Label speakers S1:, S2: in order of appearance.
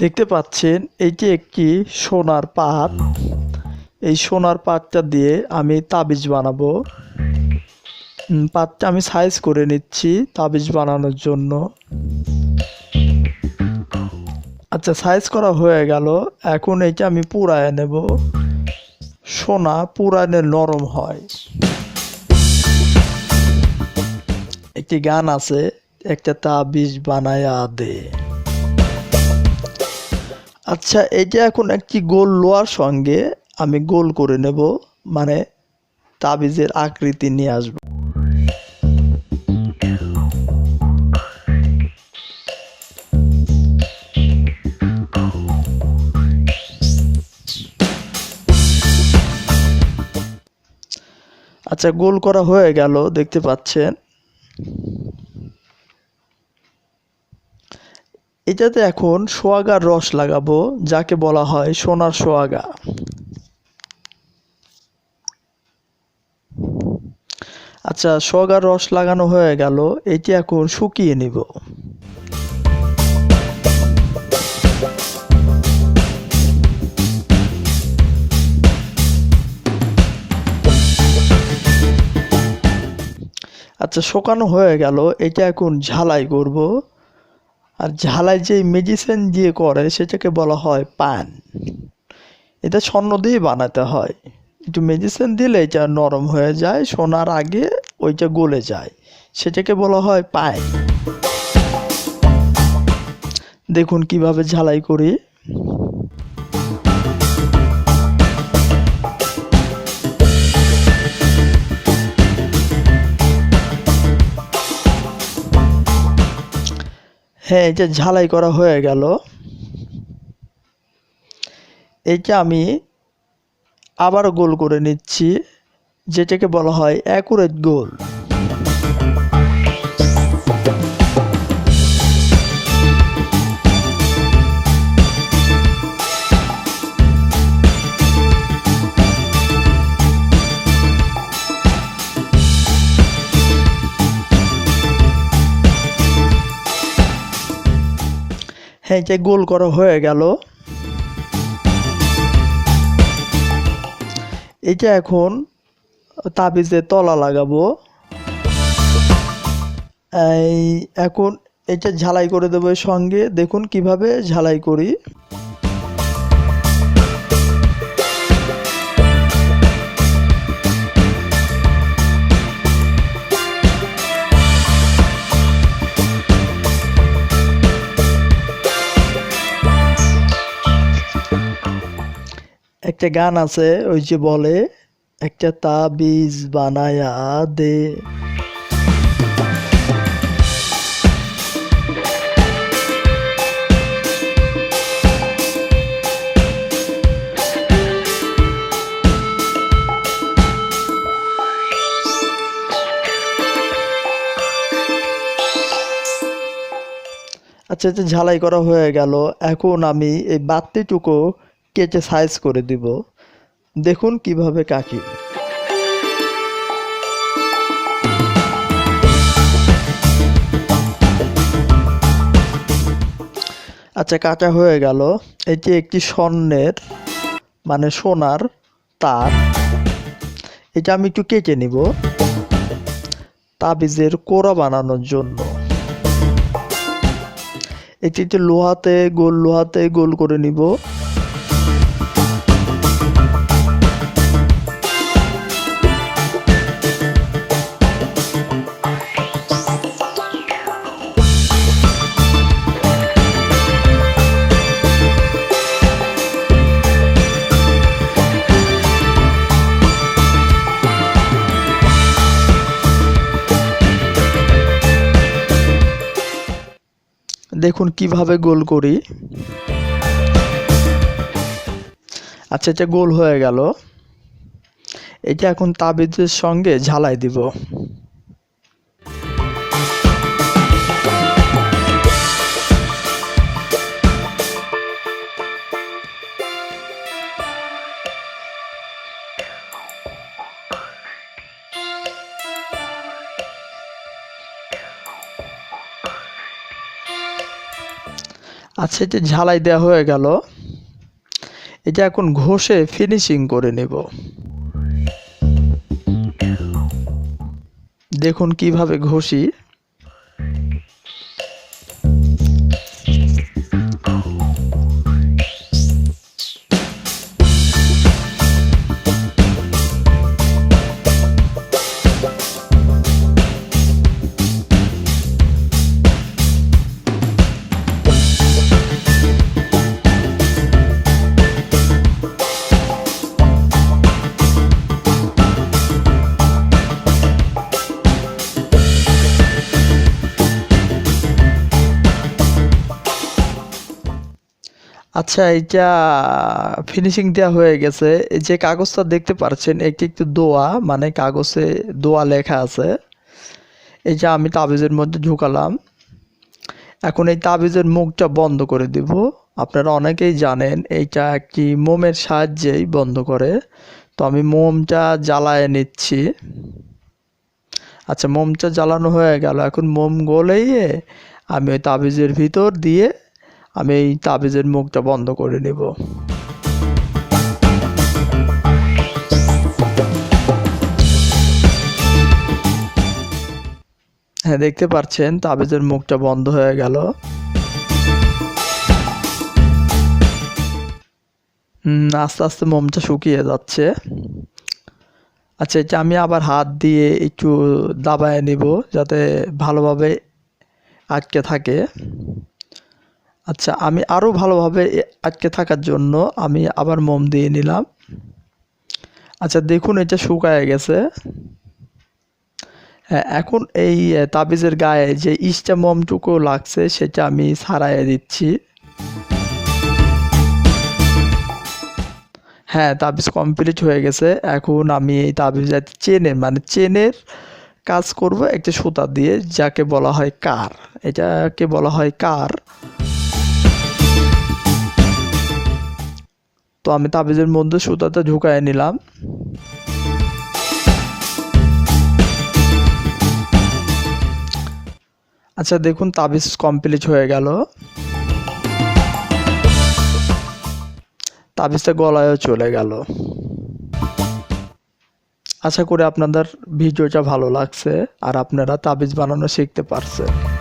S1: দেখতে পাচ্ছেন এইটি একটি সোনার পাত। এই সোনার পাতটা দিয়ে আমি তাবিজ বানাবো। পাতটা আমি সাইজ করে নিচ্ছি তাবিজ বানানোর জন্য। আচ্ছা, সাইজ করা হয়ে গেল। এখন এইটা আমি পুড়ায় নেব। সোনা পুরানে নরম হয়। একটি গান আছে, একটা তাবিজ বানায়া দে। আচ্ছা, এটা এখন একটি গোল লোহার সঙ্গে আমি গোল করে নেব, মানে তাবিজের আকৃতি নিয়ে আসব। আচ্ছা, গোল করা হয়ে গেল, দেখতে পাচ্ছেন। এটাতে এখন সোয়াগার রস লাগাবো, যাকে বলা হয় সোনার সোয়াগা। আচ্ছা, সোয়াগার রস লাগানো হয়ে গেল। এটি এখন শুকিয়ে নিব। আচ্ছা, শুকানো হয়ে গেল। এটা এখন ঝালাই করব। আর ঝালাই যে মেডিসিন দিয়ে করে সেটাকে বলা হয় পান। এটা স্বর্ণ দিয়ে বানাতে হয়। একটু মেডিসিন দিলে এটা নরম হয়ে যায়, শোনার আগে ওইটা গলে যায়, সেটাকে বলা হয় পান। দেখুন কিভাবে ঝালাই করি। হ্যাঁ, এটা ঝালাই করা হয়ে গেল। এইটা আমি আবারও গোল করে নিচ্ছি, যেটাকে বলা হয় অ্যাকুরেট গোল। হ্যাঁ, এটা গোল করা হয়ে গেল। এটা এখন তাবিজে তলা লাগাবো। এখন এটা ঝালাই করে দেবো এর সঙ্গে। দেখুন কিভাবে ঝালাই করি। একটা গান আছে, ওই যে বলে, একটা তাবিজ বানায়া দে। আচ্ছা, এটা ঝালাই করা হয়ে গেল। এখন আমি এই বাতিটুকু কেটে সাইজ করে দিব। দেখুন কিভাবে কাটি। আচ্ছা, কাটা হয়ে গেল। এটি একটি স্বর্ণের, মানে সোনার তার। এটা আমি একটু কেটে নিব তাবিজের কোরা বানানোর জন্য। এটি একটু লোহাতে গোল করে নিব। দেখুন কিভাবে গোল করি। আচ্ছা, এটা গোল হয়ে গেল। এটা এখন তাবিজের সঙ্গে ঝালাই দিব। আচ্ছা, এটা ঝালাই দেওয়া হয়ে গেল। এটা এখন ঘষে ফিনিশিং করে নেব। দেখুন কিভাবে ঘষি। আচ্ছা, এইটা ফিনিশিং দেওয়া হয়ে গেছে। এই যে কাগজটা দেখতে পাচ্ছেন, একটি একটু দোয়া, মানে কাগজে দোয়া লেখা আছে। এই যে আমি তাবিজের মধ্যে ঢুকালাম। এখন এই তাবিজের মুখটা বন্ধ করে দিব। আপনারা অনেকেই জানেন এইটা একটি মোমের সাহায্যেই বন্ধ করে। তো আমি মোমটা জ্বালায় নিচ্ছি। আচ্ছা, মোমটা জ্বালানো হয়ে গেল। এখন মোম গলিয়ে আমি ওই তাবিজের ভিতর দিয়ে আমি এই তাবিজের মুখটা বন্ধ করে নেব। হ্যাঁ, দেখতে পাচ্ছেন তাবিজের মুখটা বন্ধ হয়ে গেল। আস্তে আস্তে মোমটা শুকিয়ে যাচ্ছে। আচ্ছা, এটা আমি আবার হাত দিয়ে একটু দাবায় নিব যাতে ভালোভাবে আটকে থাকে। আচ্ছা, আমি আরও ভালোভাবে আটকে থাকার জন্য আমি আবার মোম দিয়ে নিলাম। আচ্ছা, দেখুন এটা শুকায় গেছে। হ্যাঁ, এখন এই তাবিজের গায়ে যে ইস্টা মোমটুকু লাগছে সেটা আমি ছাড়াইয়ে দিচ্ছি। হ্যাঁ, তাবিজ কমপ্লিট হয়ে গেছে। এখন আমি এই তাবিজ চেনের, মানে চেনের কাজ করব একটা সুতা দিয়ে, যাকে বলা হয় কার। এটাকে বলা হয় কার। তো আমি তাবিজের মধ্যে সুতাটা ঢুকায় নিলাম। আচ্ছা, দেখুন তাবিজ কমপ্লিট হয়ে গেল। তাবিজটা গলায়ও চলে গেল। আশা করি আপনাদের ভিডিওটা ভালো লাগছে আর আপনারা তাবিজ বানানো শিখতে পারছেন।